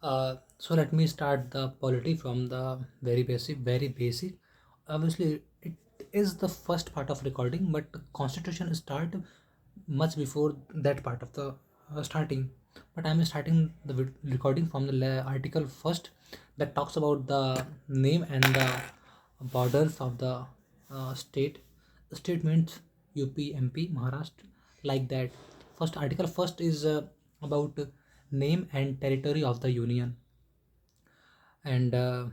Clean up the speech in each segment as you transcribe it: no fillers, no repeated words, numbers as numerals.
So let me start the polity from the very basic, very basic. Obviously, it is the first part of recording, but constitution start much before that part of the starting. But I'm starting the recording from the article first, that talks about the name and the borders of the state. State means UP, MP, Maharashtra, like that. First article first is about name and territory of the union, and the-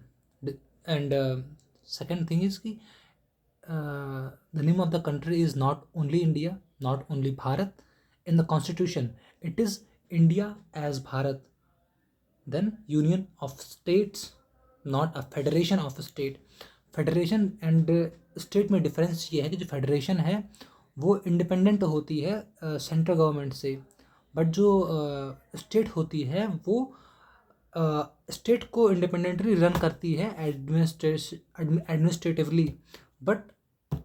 and second thing is कि the name of the country is not only India, not only Bharat. In the constitution, it is India as Bharat, then union of states, not a federation of a state. Federation and state में difference ये है कि जो federation है वो independent होती है central government से, बट जो स्टेट होती है वो स्टेट को इंडिपेंडेंटली रन करती है एडमिनिस्ट्रेटिवली, बट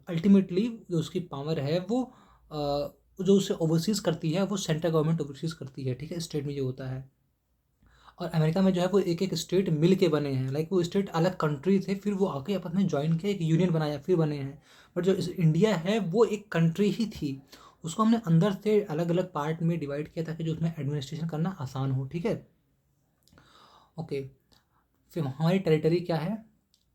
अल्टीमेटली जो उसकी पावर है वो जो उसे ओवरसीज़ करती है वो सेंट्रल गवर्नमेंट ओवरसीज़ करती है, ठीक है। स्टेट में ये होता है। और अमेरिका में जो है वो एक एक स्टेट मिल के बने हैं, लाइक वो स्टेट अलग कंट्री थे, फिर वो आके आपस में ज्वाइन किया, एक यूनियन बनाया, फिर बने हैं। बट जो इंडिया है वो एक कंट्री ही थी, उसको हमने अंदर से अलग अलग पार्ट में डिवाइड किया ताकि जो उसमें एडमिनिस्ट्रेशन करना आसान हो, ठीक है। ओके, फिर हमारी टेरिटरी क्या है,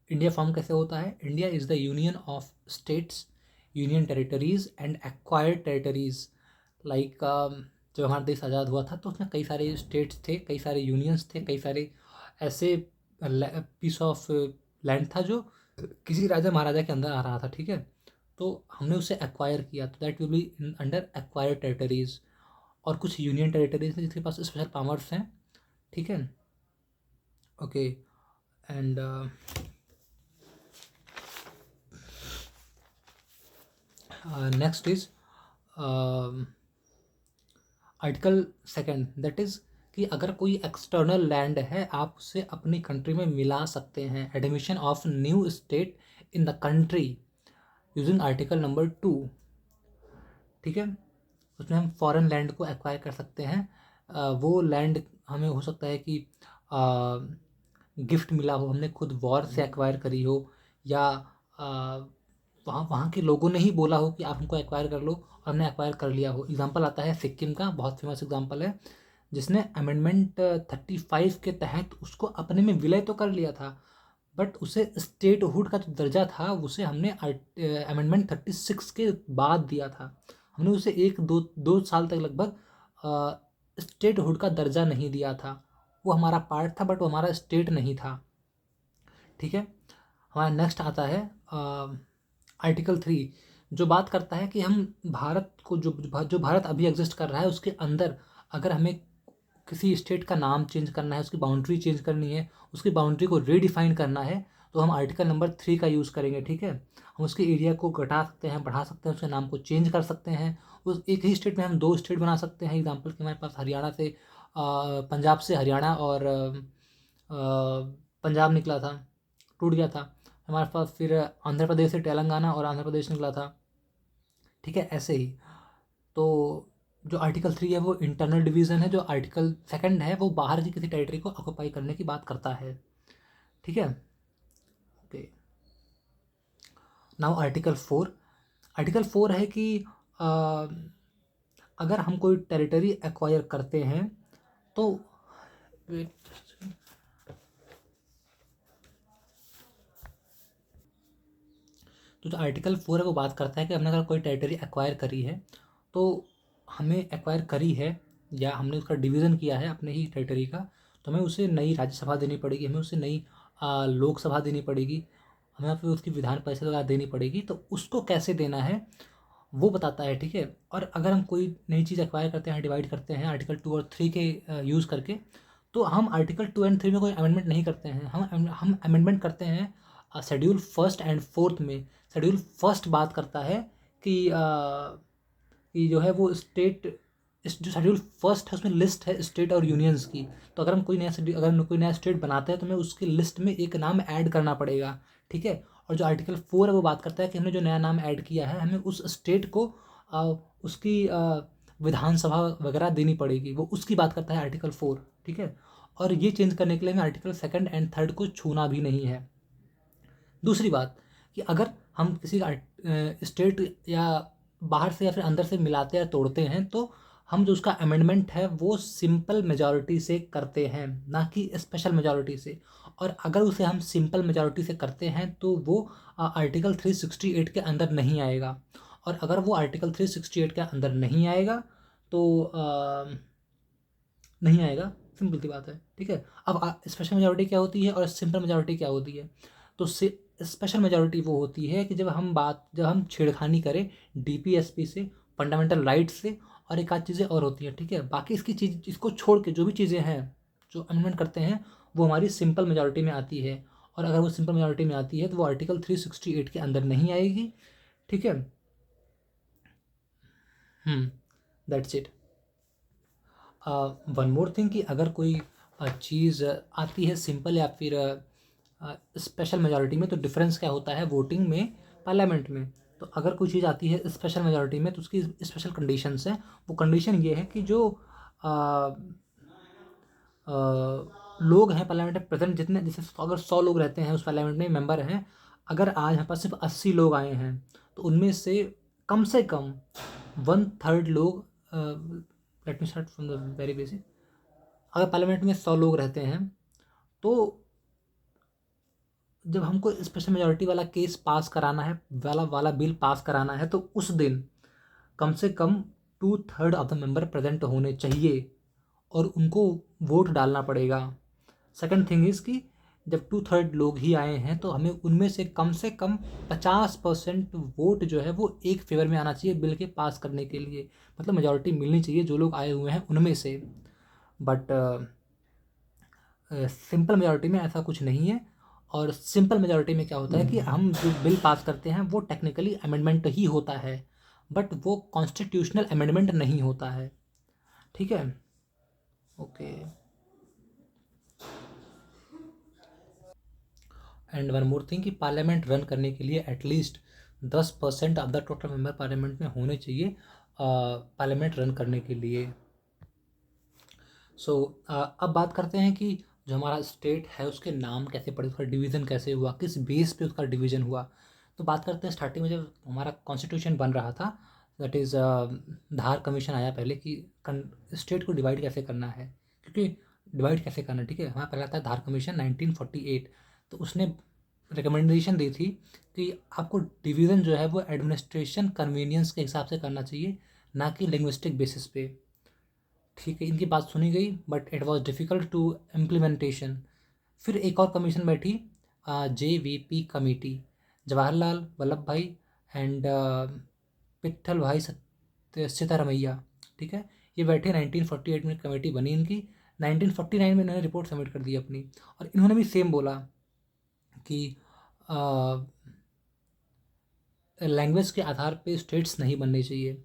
इंडिया फॉर्म कैसे होता है। India is the union of states, union territories and acquired territories. Like जब हमारा देश आज़ाद हुआ था तो उसमें कई सारे स्टेट्स थे, कई सारे यूनियंस थे, कई सारे ऐसे पीस ऑफ लैंड था जो किसी राजा महाराजा के अंदर आ रहा था, ठीक है। तो हमने उसे एक्वायर किया, तो that will be under acquired territories. और कुछ यूनियन टेरिटरीज हैं जिसके पास स्पेशल पावर्स हैं, ठीक है। Okay, and next is article second, that is कि अगर कोई एक्सटर्नल लैंड है आप उसे अपनी कंट्री में मिला सकते हैं। Admission of new state in the country using article number 2, ठीक है। उसमें हम फॉरेन लैंड को एक्वायर कर सकते हैं। वो लैंड हमें हो सकता है कि गिफ्ट मिला हो, हमने खुद वॉर से एक्वायर करी हो, या वहाँ वहाँ के लोगों ने ही बोला हो कि आप हमको एक्वायर कर लो और हमने एक्वायर कर लिया हो। एग्जांपल आता है सिक्किम का, बहुत फेमस एग्जांपल है, जिसने अमेंडमेंट 35 के तहत उसको अपने में विलय तो कर लिया था, बट उसे स्टेटहुड का जो दर्जा था उसे हमने अमेंडमेंट 36 के बाद दिया था। हमने उसे एक दो दो साल तक लगभग स्टेटहुड का दर्जा नहीं दिया था। वो हमारा पार्ट था बट वो हमारा स्टेट नहीं था, ठीक है। हमारा नेक्स्ट आता है आर्टिकल 3, जो बात करता है कि हम भारत को जो भारत अभी एग्जिस्ट कर रहा है उसके अंदर अगर हमें किसी स्टेट का नाम चेंज करना है, उसकी बाउंड्री चेंज करनी है, उसकी बाउंड्री को रीडिफाइन करना है, तो हम आर्टिकल नंबर 3 का यूज़ करेंगे, ठीक है। हम उसके एरिया को घटा सकते हैं, बढ़ा सकते हैं, उसके नाम को चेंज कर सकते हैं। उस एक ही स्टेट में हम 2 स्टेट बना सकते हैं। एग्जाम्पल कि हमारे पास हरियाणा से पंजाब से हरियाणा और पंजाब निकला था, टूट गया था। हमारे पास फिर आंध्र प्रदेश से तेलंगाना और आंध्र प्रदेश निकला था, ठीक है। ऐसे ही तो जो आर्टिकल 3 है वो इंटरनल डिवीज़न है, जो आर्टिकल सेकंड है वो बाहर की किसी टेरिटरी को ऑक्यूपाई करने की बात करता है, ठीक है। Okay, now article 4। आर्टिकल 4 है कि अगर हम कोई टेरिटरी एक्वायर करते हैं तो तो जो आर्टिकल 4 है वो बात करता है कि हमने अगर कोई टेरिटरी एक्वायर करी है, तो हमें एक्वायर करी है या हमने उसका डिवीज़न किया है अपने ही टेरिटरी का, तो हमें उसे नई राज्यसभा देनी पड़ेगी, हमें उसे नई लोकसभा देनी पड़ेगी, हमें फिर उसकी विधान परिषद वगैरह देनी पड़ेगी। तो उसको कैसे देना है वो बताता है, ठीक है। और अगर हम कोई नई चीज़ एक्वायर करते हैं, डिवाइड करते हैं आर्टिकल 2 और 3 के यूज़ करके, तो हम आर्टिकल 2 एंड 3 में कोई अमेंडमेंट नहीं करते हैं, हम अमेंडमेंट करते हैं शेड्यूल फर्स्ट एंड फोर्थ में। शेड्यूल फर्स्ट बात करता है कि जो है वो स्टेट, जो शेड्यूल फर्स्ट है उसमें लिस्ट है स्टेट और यूनियंस की। तो अगर हम कोई नया स्टेट बनाते हैं तो हमें उसकी लिस्ट में एक नाम ऐड करना पड़ेगा, ठीक है। और जो आर्टिकल 4 है वो बात करता है कि हमने जो नया नाम ऐड किया है हमें उस स्टेट को उसकी विधानसभा वगैरह देनी पड़ेगी, वो उसकी बात करता है आर्टिकल 4, ठीक है। और ये चेंज करने के लिए हमें आर्टिकल 2 एंड 3 को छूना भी नहीं है। दूसरी बात कि अगर हम किसी स्टेट या बाहर से या फिर अंदर से मिलाते या तोड़ते हैं तो हम जो उसका अमेंडमेंट है वो सिंपल मेजॉरिटी से करते हैं, ना कि स्पेशल मेजॉरिटी से। और अगर उसे हम सिंपल मेजॉरिटी से करते हैं तो वो आर्टिकल 368 के अंदर नहीं आएगा। और अगर वो आर्टिकल 368 के अंदर नहीं आएगा तो नहीं आएगा, सिंपल सी बात है। ठीक है, अब स्पेशल मेजॉरिटी क्या होती है और सिंपल मेजॉरिटी क्या होती है? तो स्पेशल मेजॉरिटी वो होती है कि जब हम छेड़खानी करें डीपीएसपी से, फंडामेंटल राइट्स से, और एक आध चीज़ें और होती हैं। ठीक है, बाकी इसको छोड़ के जो भी चीज़ें हैं जो अमेंडमेंट करते हैं वो हमारी सिंपल मेजॉरिटी में आती है। और अगर वो सिंपल मेजॉरिटी में आती है तो वो आर्टिकल 368 के अंदर नहीं आएगी। ठीक है, that's it. One more thing कि अगर कोई चीज़ आती है सिंपल या फिर स्पेशल मेजॉरिटी में तो डिफरेंस क्या होता है वोटिंग में, पार्लियामेंट में। तो अगर कोई चीज़ आती है स्पेशल मेजॉरिटी में तो उसकी स्पेशल कंडीशंस हैं। वो कंडीशन ये है कि जो लोग हैं पार्लियामेंट में प्रेजेंट, जितने जैसे अगर 100 लोग रहते हैं उस पार्लियामेंट में, मेंबर हैं, अगर आज यहाँ पास सिर्फ 80 लोग आए हैं तो उनमें से कम 1/3 लोग, let me start from the very basic. अगर पार्लियामेंट में 100 लोग रहते हैं तो जब हमको स्पेशल मेजॉरिटी वाला केस पास कराना है, वाला बिल पास कराना है, तो उस दिन कम से कम 2/3 ऑफ द मेंबर प्रेजेंट होने चाहिए और उनको वोट डालना पड़ेगा। सेकंड थिंग इज़ कि जब 2/3 लोग ही आए हैं तो हमें उनमें से कम 50% वोट जो है वो एक फेवर में आना चाहिए बिल के पास करने के लिए। मतलब मेजॉरिटी मिलनी चाहिए जो लोग आए हुए हैं उनमें से। बट सिंपल मेजॉरिटी में ऐसा कुछ नहीं है। और सिंपल मेजॉरिटी में क्या होता है कि हम जो बिल पास करते हैं वो टेक्निकली अमेंडमेंट ही होता है, बट वो कॉन्स्टिट्यूशनल अमेंडमेंट नहीं होता है। ठीक है, okay. And one more thing कि पार्लियामेंट रन करने के लिए at least 10% of the total member parliament में होने चाहिए पार्लियामेंट रन करने के लिए। सो अब बात करते हैं कि जो हमारा स्टेट है उसके नाम कैसे पड़े, उसका डिवीज़न कैसे हुआ, किस बेस पे उसका डिवीज़न हुआ। तो बात करते हैं स्टार्टिंग में जब हमारा कॉन्स्टिट्यूशन बन रहा था, दैट इज़ धार कमीशन आया पहले कि स्टेट को डिवाइड कैसे करना है, क्योंकि डिवाइड कैसे करना है। ठीक है, हमारा पहला था धार कमीशन 1948। तो उसने रिकमेंडेशन दी थी कि आपको डिवीज़न जो है वो एडमिनिस्ट्रेशन कन्वीनियंस के हिसाब से करना चाहिए, ना कि लिंग्विस्टिक बेसिस पे। ठीक है, इनकी बात सुनी गई but it was difficult to implementation. फिर एक और कमीशन बैठी, JVP कमेटी, जवाहरलाल वल्लभ भाई एंड पिट्ठल भाई सीतारमैया। ठीक है, ये बैठे 1948 में कमेटी बनी इनकी। 1949 में इन्होंने रिपोर्ट सबमिट कर दी अपनी, और इन्होंने भी सेम बोला कि लैंग्वेज के आधार पे स्टेट्स नहीं बनने चाहिए।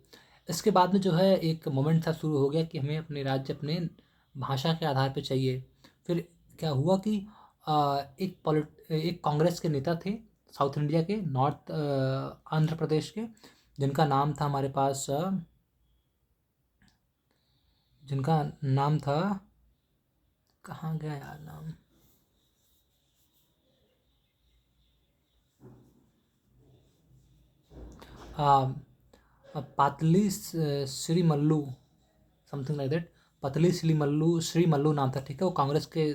इसके बाद में जो है एक मोमेंट था शुरू हो गया कि हमें अपने राज्य अपने भाषा के आधार पे चाहिए। फिर क्या हुआ कि एक कांग्रेस के नेता थे साउथ इंडिया के, नॉर्थ आंध्र प्रदेश के, जिनका नाम था हमारे पास जिनका नाम था, कहाँ गया यार नाम, Patli Shri Mallu, something like that. Patli Shri Mallu नाम था। ठीक है, वो कांग्रेस के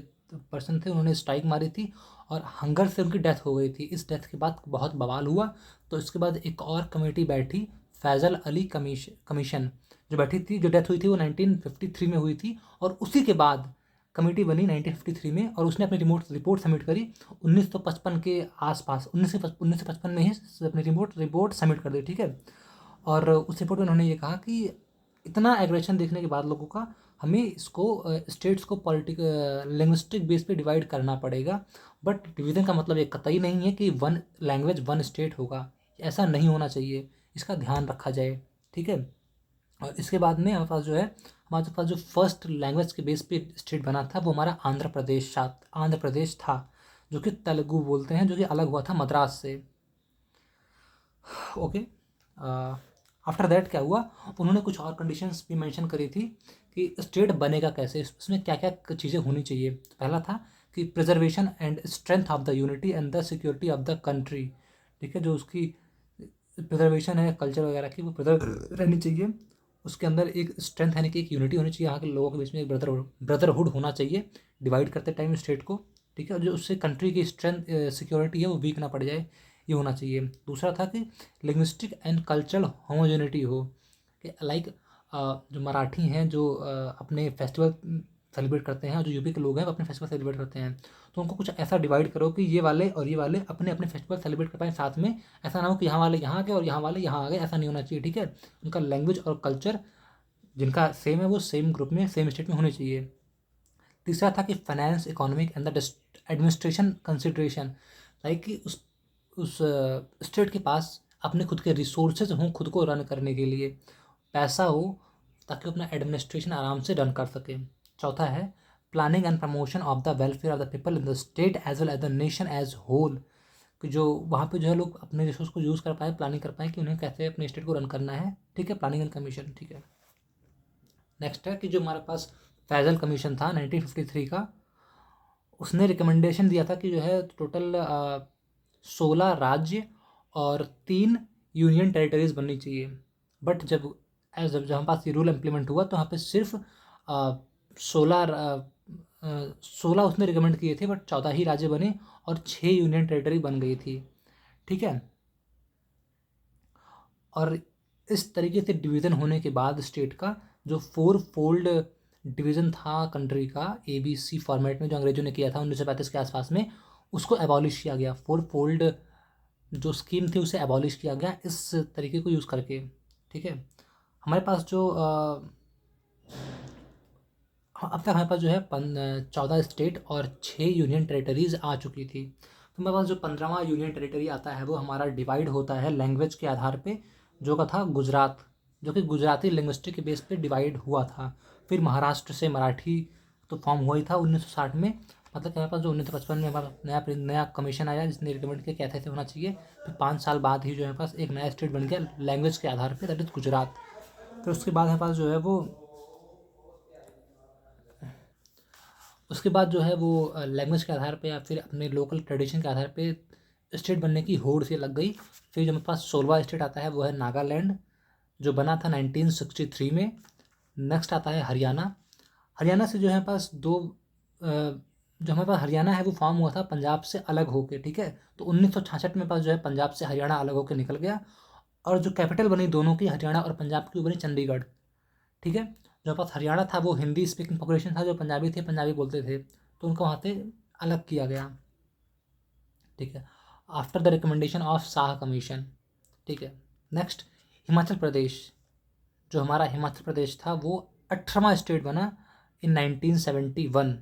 पर्सन थे, उन्होंने स्ट्राइक मारी थी और हंगर से उनकी डेथ हो गई थी। इस डेथ के बाद बहुत बवाल हुआ। तो इसके बाद एक और कमेटी बैठी, फैज़ल अली कमीशन, जो बैठी थी, जो डेथ हुई थी वो 1953 में हुई थी। और उसी के बाद कमेटी बनी 1953 में, और उसने अपनी रिपोर्ट सबमिट करी 1955 के आसपास, 1955 में ही अपनी रिपोर्ट सबमिट कर दी। ठीक है, और उस रिपोर्ट में उन्होंने ये कहा कि इतना एग्रेशन देखने के बाद लोगों का, हमें इसको स्टेट्स को लिंग्विस्टिक बेस पे डिवाइड करना पड़ेगा। बट डिवीज़न का मतलब ये कतई नहीं है कि वन लैंग्वेज वन स्टेट होगा, ऐसा नहीं होना चाहिए, इसका ध्यान रखा जाए। ठीक है, और इसके बाद में हमारे पास जो फर्स्ट लैंग्वेज के बेस पे स्टेट बना था वो हमारा आंध्र प्रदेश था, जो कि तेलुगु बोलते हैं, जो कि अलग हुआ था मद्रास से। ओके, आफ्टर दैट क्या हुआ, उन्होंने कुछ और कंडीशंस भी मेंशन करी थी कि स्टेट बनेगा कैसे, इसमें क्या क्या चीज़ें होनी चाहिए। तो पहला था कि preservation and strength of the unity and the security of the country. ठीक है, जो उसकी प्रिजर्वेशन है कल्चर वगैरह की, वो प्रिजर्व रहनी चाहिए। उसके अंदर एक स्ट्रेंथ यानी कि एक यूनिटी होनी चाहिए, यहाँ के लोगों के बीच में एक ब्रदरहुड होना चाहिए डिवाइड करते टाइम स्टेट को। ठीक है, और जो उससे कंट्री की स्ट्रेंथ सिक्योरिटी है वो वीक ना पड़ जाए, ये होना चाहिए। दूसरा था कि लिंग्विस्टिक एंड कल्चरल होमोजेनिटी हो, कि लाइक जो मराठी हैं जो अपने फेस्टिवल सेलिब्रेट करते हैं, और जो यूपी के लोग हैं वो अपने फेस्टिवल सेलिब्रेट करते हैं, तो उनको कुछ ऐसा डिवाइड करो कि ये वाले और ये वाले अपने अपने फेस्टिवल सेलिब्रेट कर पाएँ साथ में। ऐसा ना हो कि यहाँ वाले यहाँ के और यहाँ वाले यहाँ आ गए, ऐसा नहीं होना चाहिए। ठीक है, उनका लैंग्वेज और कल्चर जिनका सेम है वो सेम ग्रुप में सेम स्टेट में होने चाहिए। तीसरा था कि finance economic and the administration consideration, like कि उस स्टेट के पास अपने खुद के रिसोर्सेज हों खुद को रन करने के लिए, पैसा हो ताकि वो अपना एडमिनिस्ट्रेशन आराम से रन कर सके। चौथा है planning and promotion of the welfare of the people in the state as well as the nation as whole, कि जो वहाँ पे जो है लोग अपने रिसोर्स को यूज़ कर पाए, प्लानिंग कर पाएँ कि उन्हें कैसे अपने स्टेट को रन करना है। ठीक है, प्लानिंग एंड कमीशन। ठीक है, नेक्स्ट है कि जो हमारे पास फैजल कमीशन था 1953 का, उसने रिकमेंडेशन दिया था कि जो है टोटल 16 राज्य और 3 यूनियन टेरिटरीज बननी चाहिए। बट जब हमारे पास ये रूल इम्प्लीमेंट हुआ तो यहाँ पे सिर्फ 16 उसने रिकमेंड किए थे, बट 14 ही राज्य बने और 6 यूनियन टेरिटरी बन गई थी। ठीक है, और इस तरीके से डिवीज़न होने के बाद स्टेट का जो 4 फोल्ड डिवीज़न था कंट्री का ABC फॉर्मेट में, जो अंग्रेजों ने किया था 1935 के आसपास में, उसको एबॉलिश किया गया। 4 फोल्ड जो स्कीम थी उसे एबॉलिश किया गया इस तरीके को यूज़ करके। ठीक है, हमारे पास जो अब तक हमारे पास जो है 14 स्टेट और 6 यूनियन टेरिटरीज आ चुकी थी। तो हमारे पास जो 15वां यूनियन टेरिटरी आता है वो हमारा डिवाइड होता है लैंग्वेज के आधार पे, जो का था गुजरात, जो कि गुजराती लिंग्विस्टिक के बेस पे डिवाइड हुआ था। फिर महाराष्ट्र से मराठी तो फॉर्म हुआ ही था 1960 में, मतलब कि हमारे पास जो 1955 में हमारा नया कमीशन आया जिसने रिकमेंड किया कैसे होना चाहिए। फिर 5 साल बाद ही जो हमारे पास एक नया स्टेट बन गया लैंग्वेज के आधार पर, दैट इज़ गुजरात। फिर उसके बाद हमारे पास जो है वो उसके बाद जो है वो लैंग्वेज के आधार पे या फिर अपने लोकल ट्रेडिशन के आधार पे स्टेट बनने की होड़ सी लग गई। फिर जो हमारे पास 16वां स्टेट आता है वो है नागालैंड, जो बना था 1963 में। नेक्स्ट आता है हरियाणा। हरियाणा से जो है पास जो हमारे पास हरियाणा है वो फॉर्म हुआ था पंजाब से अलग होके। ठीक है, तो 1966 में पास जो है पंजाब से हरियाणा अलग होकर निकल गया, और जो कैपिटल बनी दोनों की, हरियाणा और पंजाब की, वो बनी चंडीगढ़। ठीक है, जो पास हरियाणा था वो हिंदी स्पीकिंग पॉपुलेशन था, जो पंजाबी थे पंजाबी बोलते थे, तो उनको वहाँ से अलग किया गया। ठीक है, after the recommendation of Shah commission. ठीक है, नेक्स्ट हिमाचल प्रदेश। जो हमारा हिमाचल प्रदेश था वो 18वां स्टेट बना इन 1971।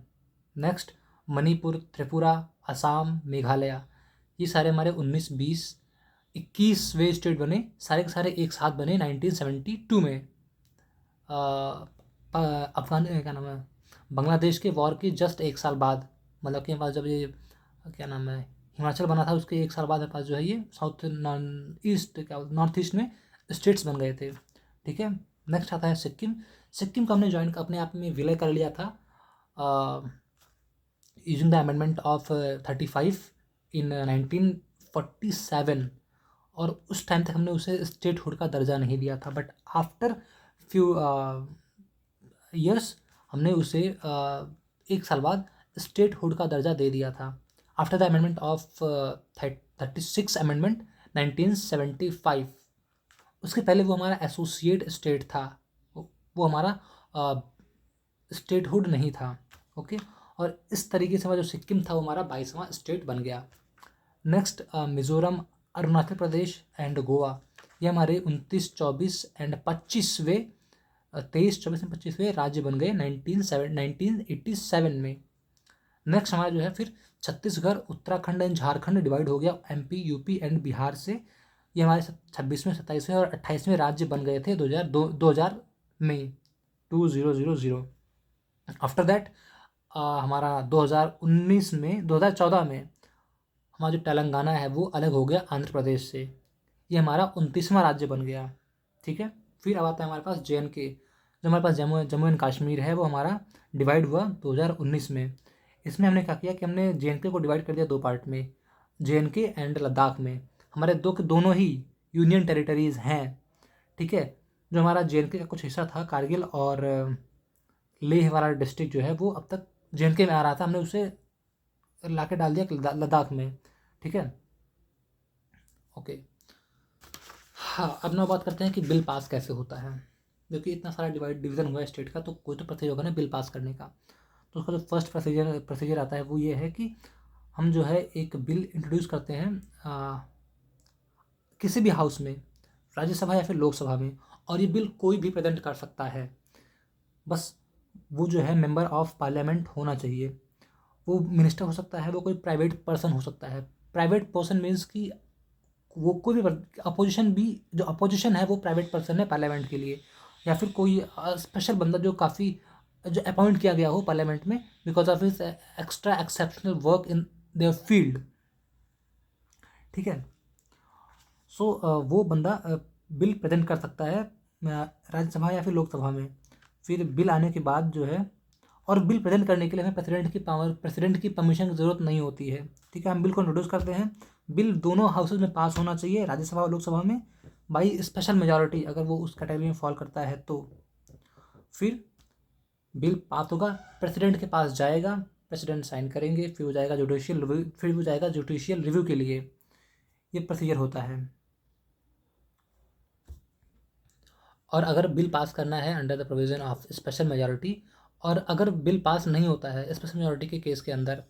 नेक्स्ट मणिपुर, त्रिपुरा, असम, मेघालय, ये सारे हमारे 19, 20, 21वें स्टेट बने, सारे के सारे एक साथ बने 1972 में। अफगान क्या नाम है, बांग्लादेश के वॉर के जस्ट एक साल बाद, मतलब कि हमारे पास जब ये क्या नाम है हिमाचल बना था उसके एक साल बाद हमारे पास जो है ये नॉर्थ ईस्ट में स्टेट्स बन गए थे। ठीक है, नेक्स्ट आता है सिक्किम। सिक्किम को हमने ज्वाइन अपने आप में विलय कर लिया था यूजिंग द अमेंडमेंट ऑफ 35 इन 1947, और उस टाइम तक हमने उसे स्टेटहुड का दर्जा नहीं दिया था, बट आफ्टर फ्यू ईयर्स हमने उसे एक साल बाद स्टेटहुड का दर्जा दे दिया था, after the amendment of 36 amendment 1975। उसके पहले वो हमारा एसोसिएट स्टेट था, वो हमारा स्टेटहुड नहीं था। ओके, और इस तरीके से हमारा जो सिक्किम था वो हमारा 22वां स्टेट बन गया। नेक्स्ट मिज़ोरम, अरुणाचल प्रदेश एंड गोवा, ये हमारे 29, 24 एंड 25वें 23, 24 एंड 25वें राज्य बन गए 1987 में। नेक्स्ट हमारा जो है फिर छत्तीसगढ़, उत्तराखंड एंड झारखंड डिवाइड हो गया MP, UP एंड बिहार से। ये हमारे 26वें, 27वें और 28वें राज्य बन गए थे 2000 में 2000। आफ्टर दैट हमारा 2019 में 2014 में हमारा जो तेलंगाना है वो अलग हो गया आंध्र प्रदेश से, ये हमारा 29वां राज्य बन गया। ठीक है, फिर अब आता है हमारे पास JNK। जो हमारे पास जम्मू एंड कश्मीर है वो हमारा डिवाइड हुआ 2019 में। इसमें हमने क्या किया कि हमने JNK को डिवाइड कर दिया 2 पार्ट में, JNK एंड लद्दाख में। हमारे दोनों ही यूनियन टेरिटरीज़ हैं, ठीक है। जो हमारा JNK का कुछ हिस्सा था, कारगिल और लेह वाला डिस्ट्रिक्ट जो है वो अब तक JNK में आ रहा था, हमने उसे ला के डाल दिया लद्दाख में, ठीक है। ओके, हाँ, अब ना बात करते हैं कि बिल पास कैसे होता है। क्योंकि इतना सारा डिवीज़न हुआ है स्टेट का, तो कोई तो प्रोसीजर होगा ना बिल पास करने का। तो उसका जो फर्स्ट प्रोसीजर आता है वो ये है कि हम जो है एक बिल इंट्रोड्यूस करते हैं किसी भी हाउस में, राज्यसभा या फिर लोकसभा में, और ये बिल कोई भी प्रेजेंट कर सकता है। बस वो जो है मेंबर ऑफ पार्लियामेंट होना चाहिए। वो मिनिस्टर हो सकता है, वो कोई प्राइवेट पर्सन हो सकता है। प्राइवेट पर्सन मीन्स कि वो कोई भी अपोजिशन भी, जो अपोजिशन है वो प्राइवेट पर्सन है पार्लियामेंट के लिए, या फिर कोई स्पेशल बंदा जो काफ़ी जो अपॉइंट किया गया हो पार्लियामेंट में because of his extra exceptional work in their field, ठीक है। सो वो बंदा बिल प्रेजेंट कर सकता है राज्यसभा या फिर लोकसभा में। फिर बिल आने के बाद जो है, और बिल प्रेजेंट करने के लिए हमें प्रेसिडेंट की परमिशन की ज़रूरत नहीं होती है, ठीक है। हम बिल को इंट्रोड्यूस करते हैं। बिल दोनों हाउसेज में पास होना चाहिए, राज्यसभा और लोकसभा में, बाई स्पेशल मेजॉरिटी, अगर वो उस कैटेगरी में फॉल करता है तो। फिर बिल पास होगा, प्रेसिडेंट के पास जाएगा, प्रेसिडेंट साइन करेंगे, फिर हो जाएगा जुडिशियल रिव्यू के लिए। ये प्रोसीजर होता है। और अगर बिल पास करना है under the provision of special majority, और अगर बिल पास नहीं होता है स्पेशल मेजॉरिटी के केस के अंदर,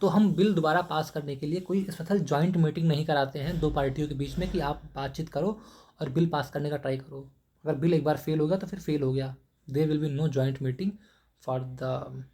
तो हम बिल दोबारा पास करने के लिए कोई स्पेशल जॉइंट मीटिंग नहीं कराते हैं 2 पार्टियों के बीच में कि आप बातचीत करो और बिल पास करने का ट्राई करो। अगर बिल एक बार फेल हो गया तो फिर फेल हो गया, there will be no joint meeting for the